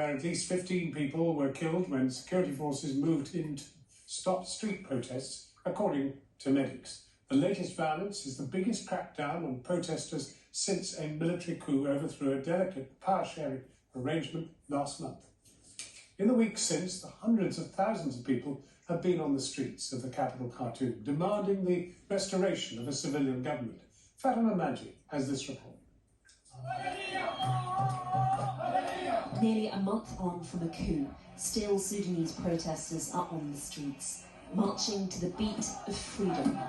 where at least 15 people were killed when security forces moved in to stop street protests, according to medics. The latest violence is the biggest crackdown on protesters since a military coup overthrew a delicate power-sharing arrangement last month. In the weeks since, the hundreds of thousands of people have been on the streets of the capital Khartoum, demanding the restoration of a civilian government. Fatima Maji has this report. Nearly a month on from a coup, still Sudanese protesters are on the streets, marching to the beat of freedom.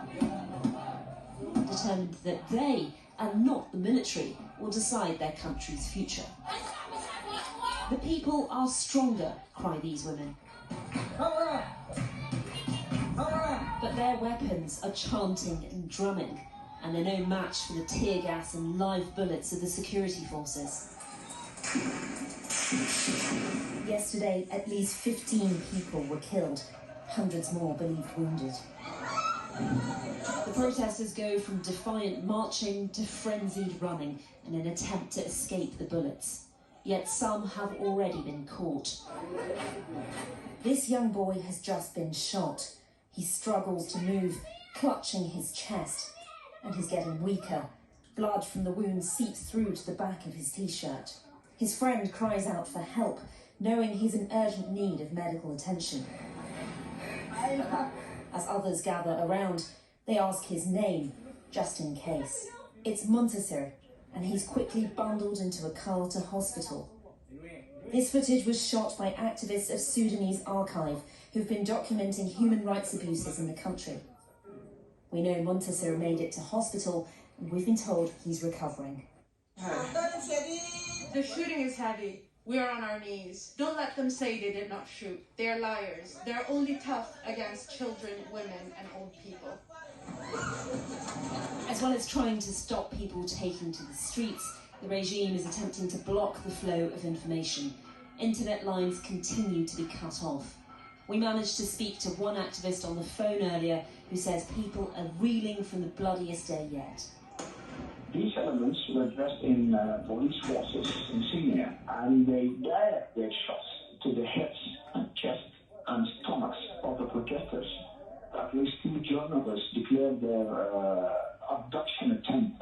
Determined that they, and not the military, will decide their country's future. The people are stronger, cry these women. But their weapons are chanting and drumming, and they're no match for the tear gas and live bullets of the security forces. Yesterday, at least 15 people were killed, hundreds more believed wounded. The protesters go from defiant marching to frenzied running in an attempt to escape the bullets. Yet some have already been caught. This young boy has just been shot. He struggles to move, clutching his chest, and he's getting weaker. Blood from the wound seeps through to the back of his t-shirt. His friend cries out for help, knowing he's in urgent need of medical attention. As others gather around, they ask his name, just in case. It's Muntasir, and he's quickly bundled into a car to hospital. This footage was shot by activists of Sudanese Archive, who've been documenting human rights abuses in the country. We know Muntasir made it to hospital, and we've been told he's recovering. The shooting is heavy. We are on our knees. Don't let them say they did not shoot. They are liars. They are only tough against children, women, and old people. As well as trying to stop people taking to the streets, the regime is attempting to block the flow of information. Internet lines continue to be cut off. We managed to speak to one activist on the phone earlier who says people are reeling from the bloodiest day yet. These elements were dressed in police forces insignia, and they direct their shots to the heads and chest and stomachs of the protesters. At least 2 journalists declared their abduction attempt